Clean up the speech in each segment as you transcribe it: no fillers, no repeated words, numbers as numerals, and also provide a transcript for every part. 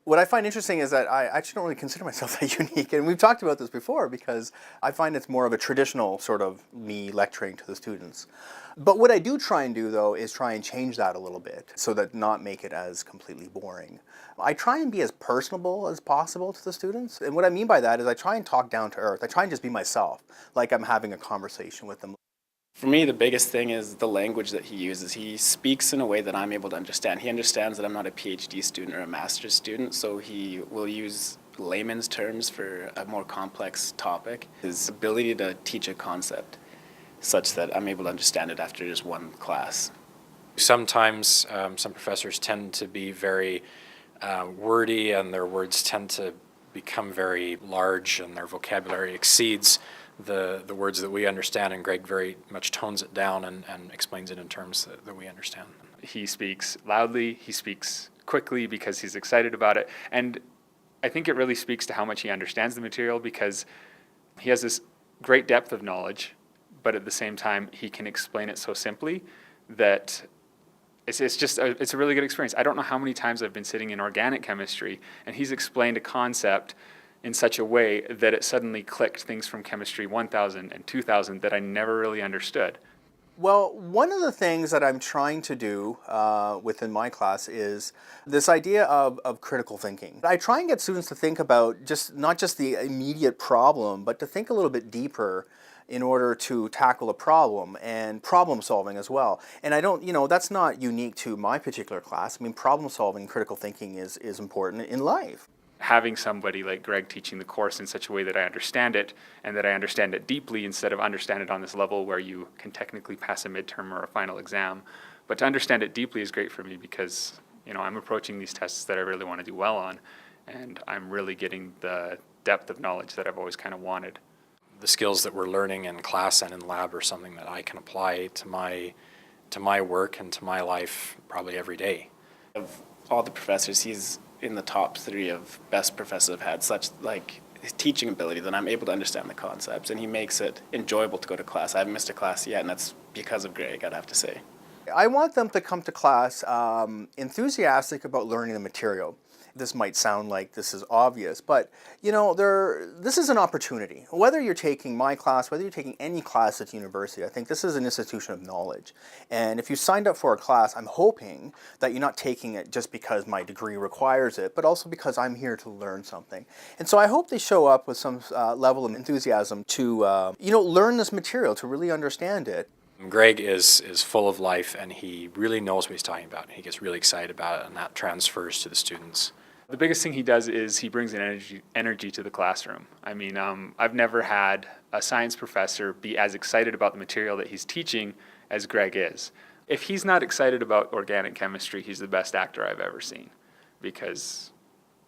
What I find interesting is that I actually don't really consider myself that unique, and we've talked about this before because I find it's more of a traditional sort of me lecturing to the students. But what I do try and do though is try and change that a little bit so that not make it as completely boring. I try and be as personable as possible to the students, and what I mean by that is I try and talk down to earth. I try and just be myself, like I'm having a conversation with them. For me, the biggest thing is the language that he uses. He speaks in a way that I'm able to understand. He understands that I'm not a PhD student or a master's student, so he will use layman's terms for a more complex topic. His ability to teach a concept such that I'm able to understand it after just one class. Sometimes some professors tend to be very wordy, and their words tend to become very large, and their vocabulary exceeds the words that we understand, and Greg very much tones it down and explains it in terms that we understand. He speaks loudly, he speaks quickly because he's excited about it, and I think it really speaks to how much he understands the material, because he has this great depth of knowledge, but at the same time he can explain it so simply that it's a really good experience. I don't know how many times I've been sitting in organic chemistry and he's explained a concept in such a way that it suddenly clicked things from chemistry 1000 and 2000 that I never really understood. Well, one of the things that I'm trying to do within my class is this idea of critical thinking. I try and get students to think about not just the immediate problem, but to think a little bit deeper in order to tackle a problem, and problem solving as well. And I don't, that's not unique to my particular class. I mean, problem solving, critical thinking is important in life. Having somebody like Greg teaching the course in such a way that I understand it, and that I understand it deeply instead of understand it on this level where you can technically pass a midterm or a final exam. But to understand it deeply is great for me because, I'm approaching these tests that I really want to do well on, and I'm really getting the depth of knowledge that I've always kind of wanted. The skills that we're learning in class and in lab are something that I can apply to my work and to my life probably every day. Of all the professors, he's in the top 3 of best professors I've had, such like his teaching ability that I'm able to understand the concepts, and he makes it enjoyable to go to class. I haven't missed a class yet, and that's because of Greg, I'd have to say. I want them to come to class enthusiastic about learning the material. This might sound like this is obvious, but this is an opportunity. Whether you're taking my class, whether you're taking any class at university, I think this is an institution of knowledge. And if you signed up for a class, I'm hoping that you're not taking it just because my degree requires it, but also because I'm here to learn something. And so I hope they show up with some level of enthusiasm to learn this material, to really understand it. Greg is full of life, and he really knows what he's talking about. He gets really excited about it, and that transfers to the students. The biggest thing he does is he brings an energy to the classroom. I mean, I've never had a science professor be as excited about the material that he's teaching as Greg is. If he's not excited about organic chemistry, he's the best actor I've ever seen, because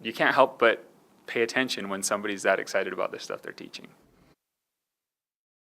you can't help but pay attention when somebody's that excited about the stuff they're teaching.